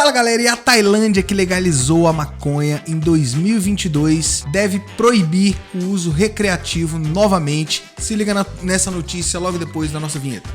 Fala galera, e a Tailândia, que legalizou a maconha em 2022, deve proibir o uso recreativo novamente. Se liga nessa notícia logo depois da nossa vinheta.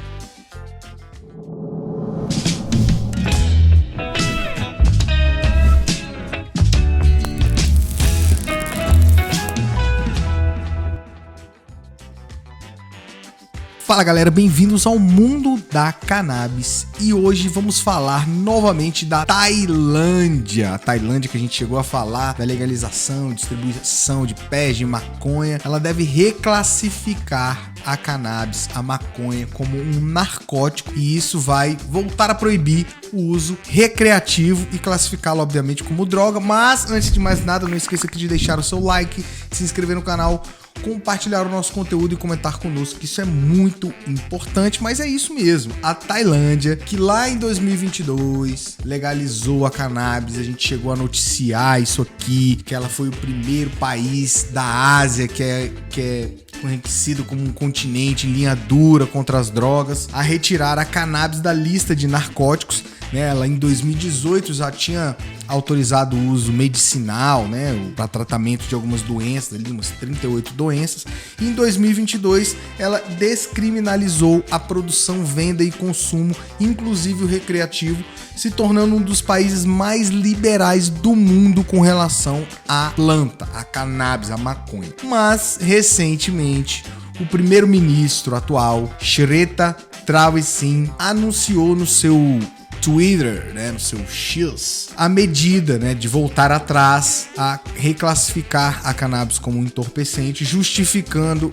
Fala galera, bem-vindos ao mundo da cannabis e hoje vamos falar novamente da Tailândia. A Tailândia, que a gente chegou a falar da legalização, distribuição de pés de maconha, ela deve reclassificar a cannabis, a maconha, como um narcótico, e isso vai voltar a proibir o uso recreativo e classificá-lo obviamente como droga. Mas antes de mais nada, não esqueça aqui de deixar o seu like, se inscrever no canal, compartilhar o nosso conteúdo e comentar conosco, que isso é muito importante. Mas é isso mesmo, a Tailândia, que lá em 2022 legalizou a cannabis, a gente chegou a noticiar isso aqui, que ela foi o primeiro país da Ásia que é conhecido como um continente em linha dura contra as drogas, a retirar a cannabis da lista de narcóticos. Ela em 2018 já tinha autorizado o uso medicinal, para tratamento de algumas doenças, ali, umas 38 doenças. E em 2022 ela descriminalizou a produção, venda e consumo, inclusive o recreativo, se tornando um dos países mais liberais do mundo com relação à planta, a cannabis, a maconha. Mas recentemente o primeiro-ministro atual, Srettha Thavisin, anunciou no seu Twitter, no seu X, a medida, de voltar atrás a reclassificar a cannabis como um entorpecente, justificando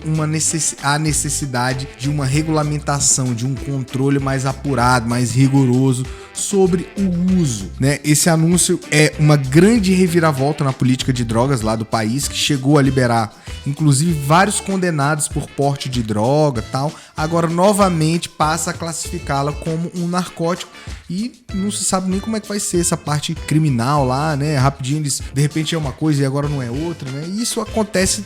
a necessidade de uma regulamentação, de um controle mais apurado, mais rigoroso sobre o uso. Esse anúncio é uma grande reviravolta na política de drogas lá do país, que chegou a liberar inclusive vários condenados por porte de droga e tal. Agora novamente passa a classificá-la como um narcótico e não se sabe nem como é que vai ser essa parte criminal lá, rapidinho eles, de repente é uma coisa e agora não é outra, E isso acontece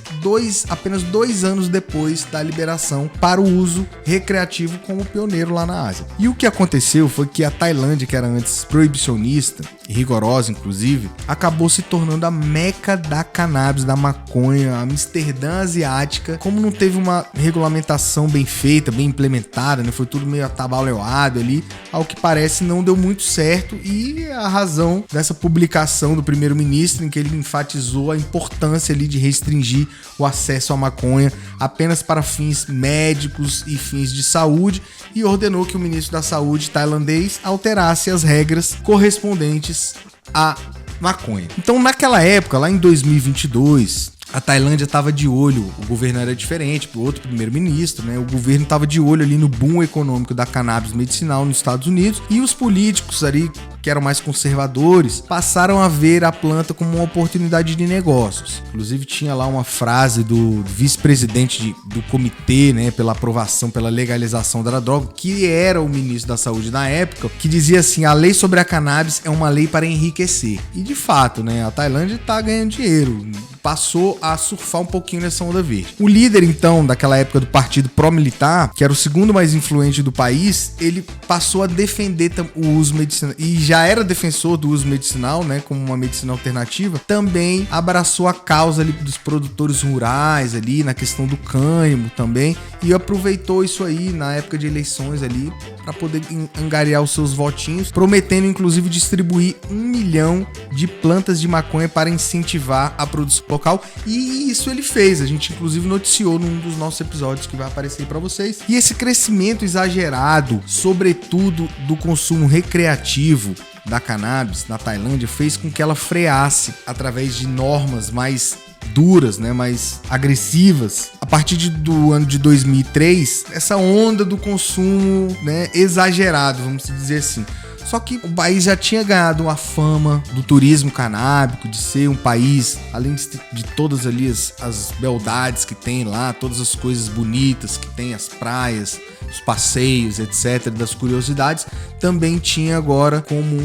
apenas 2 anos depois da liberação para o uso recreativo como pioneiro lá na Ásia. E o que aconteceu foi que a Tailândia, que era antes proibicionista e rigorosa inclusive, acabou se tornando a meca da cannabis, da maconha, a Amsterdã asiática. Como não teve uma regulamentação bem feita, bem implementada, foi tudo meio atabalhoado ali, ao que parece não deu muito certo, e a razão dessa publicação do primeiro-ministro, em que ele enfatizou a importância ali de restringir o acesso à maconha apenas para fins médicos e fins de saúde, e ordenou que o ministro da Saúde tailandês alterasse as regras correspondentes à maconha. Então, naquela época, lá em 2022, a Tailândia estava de olho, o governo era diferente pro outro primeiro-ministro, o governo estava de olho ali no boom econômico da cannabis medicinal nos Estados Unidos, e os políticos ali, que eram mais conservadores, passaram a ver a planta como uma oportunidade de negócios. Inclusive tinha lá uma frase do vice-presidente do comitê, pela aprovação, pela legalização da droga, que era o ministro da Saúde na época, que dizia assim: a lei sobre a cannabis é uma lei para enriquecer. E de fato, a Tailândia tá ganhando dinheiro, passou a surfar um pouquinho nessa onda verde. O líder, então, daquela época do partido pró-militar, que era o segundo mais influente do país, ele passou a defender o uso medicinal, e já era defensor do uso medicinal, como uma medicina alternativa, também abraçou a causa ali dos produtores rurais ali, na questão do cânhamo também, e aproveitou isso aí na época de eleições ali, para poder angariar os seus votinhos, prometendo inclusive distribuir 1 milhão de plantas de maconha para incentivar a produção local, e isso ele fez. A gente inclusive noticiou num dos nossos episódios que vai aparecer aí para vocês. E esse crescimento exagerado, sobretudo do consumo recreativo da cannabis na Tailândia, fez com que ela freasse através de normas mais duras, mais agressivas. A partir do ano de 2003, essa onda do consumo, exagerado, vamos dizer assim. Só que o país já tinha ganhado a fama do turismo canábico, de ser um país, além de todas ali as beldades que tem lá, todas as coisas bonitas que tem, as praias, os passeios, etc., das curiosidades, também tinha agora como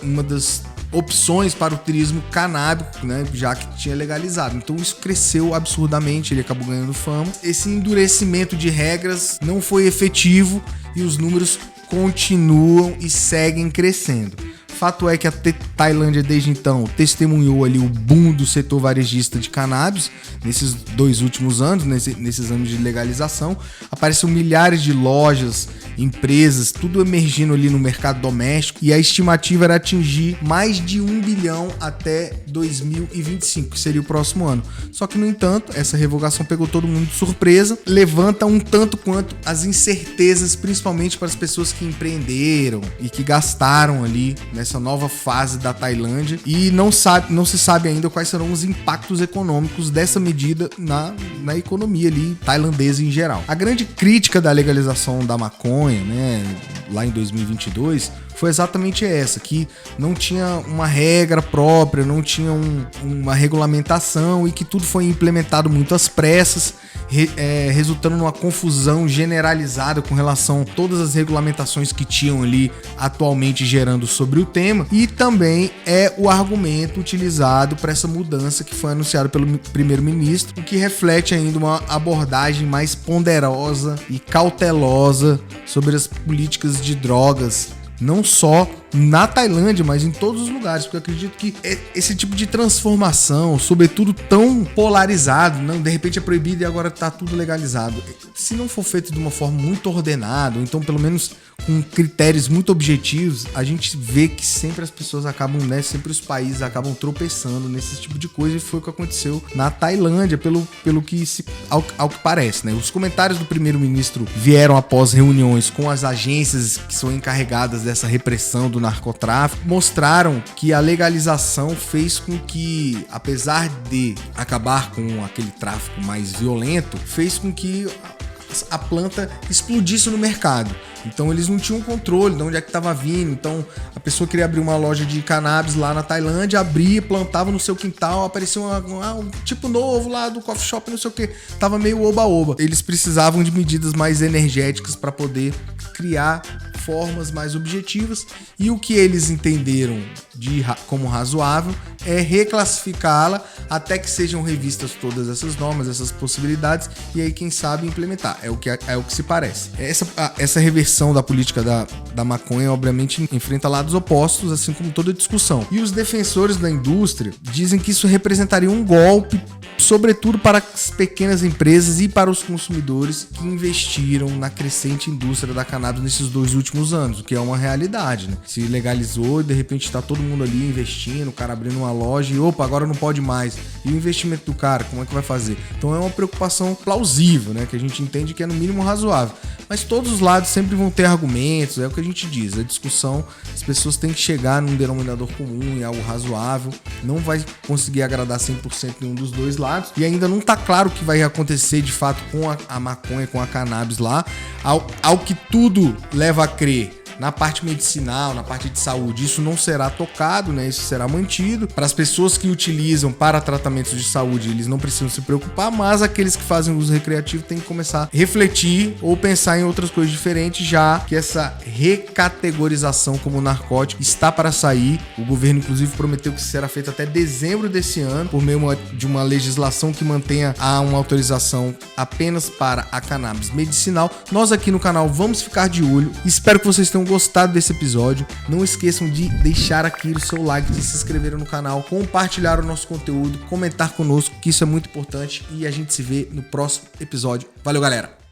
uma das opções para o turismo canábico, já que tinha legalizado. Então isso cresceu absurdamente, ele acabou ganhando fama. Esse endurecimento de regras não foi efetivo e os números continuam e seguem crescendo. fato é que a Tailândia desde então testemunhou ali o boom do setor varejista de cannabis nesses 2 últimos anos, nesses anos de legalização. Apareceu milhares de lojas, empresas, tudo emergindo ali no mercado doméstico, e a estimativa era atingir mais de 1 bilhão até 2025, que seria o próximo ano. Só que, no entanto, essa revogação pegou todo mundo de surpresa, levanta um tanto quanto as incertezas, principalmente para as pessoas que empreenderam e que gastaram ali nessa nova fase da Tailândia, e não se sabe ainda quais serão os impactos econômicos dessa medida na economia ali tailandesa em geral. A grande crítica da legalização da maconha, né, lá em 2022, foi exatamente essa, que não tinha uma regra própria, não tinha uma regulamentação, e que tudo foi implementado muito às pressas, resultando numa confusão generalizada com relação a todas as regulamentações que tinham ali atualmente gerando sobre o tema. E também é o argumento utilizado para essa mudança que foi anunciada pelo primeiro-ministro, o que reflete ainda uma abordagem mais ponderosa e cautelosa sobre as políticas de drogas, não só na Tailândia, mas em todos os lugares, porque eu acredito que esse tipo de transformação, sobretudo tão polarizado, não, de repente é proibido e agora tá tudo legalizado, se não for feito de uma forma muito ordenada, ou então pelo menos com critérios muito objetivos, a gente vê que sempre as pessoas acabam, né, sempre os países acabam tropeçando nesse tipo de coisa, e foi o que aconteceu na Tailândia, pelo que ao que parece, né? Os comentários do primeiro-ministro vieram após reuniões com as agências que são encarregadas dessa repressão do narcotráfico, mostraram que a legalização fez com que, apesar de acabar com aquele tráfico mais violento, fez com que a planta explodisse no mercado. Então eles não tinham controle de onde é que estava vindo. Então a pessoa queria abrir uma loja de cannabis lá na Tailândia, abria, plantava no seu quintal, aparecia um tipo novo lá do coffee shop, não sei o que, tava meio oba-oba. Eles precisavam de medidas mais energéticas para poder criar formas mais objetivas, e o que eles entenderam como razoável é reclassificá-la até que sejam revistas todas essas normas, essas possibilidades, e aí quem sabe implementar. É o que se parece. Essa reversão da política da maconha obviamente enfrenta lados opostos, assim como toda discussão. E os defensores da indústria dizem que isso representaria um golpe, sobretudo para as pequenas empresas e para os consumidores que investiram na crescente indústria da cannabis nesses 2 últimos anos, o que é uma realidade, né? Se legalizou e de repente está todo mundo ali investindo, o cara abrindo uma loja e opa, agora não pode mais. E o investimento do cara, como é que vai fazer? Então é uma preocupação plausível, né? Que a gente entende que é no mínimo razoável. Mas todos os lados sempre vão ter argumentos, é o que a gente diz. A discussão, as pessoas têm que chegar num denominador comum, em algo razoável. Não vai conseguir agradar 100% nenhum dos dois lados. E ainda não tá claro o que vai acontecer de fato com a maconha, com a cannabis lá. Ao que tudo leva a crer, na parte medicinal, na parte de saúde, isso não será tocado, né? Isso será mantido. Para as pessoas que utilizam para tratamentos de saúde, eles não precisam se preocupar, mas aqueles que fazem uso recreativo têm que começar a refletir ou pensar em outras coisas diferentes, já que essa recategorização como narcótico está para sair. O governo, inclusive, prometeu que será feito até dezembro desse ano, por meio de uma legislação que mantenha uma autorização apenas para a cannabis medicinal. Nós aqui no canal vamos ficar de olho. Espero que vocês tenham gostado desse episódio. Não esqueçam de deixar aqui o seu like, de se inscrever no canal, compartilhar o nosso conteúdo, comentar conosco, que isso é muito importante, e a gente se vê no próximo episódio. Valeu, galera!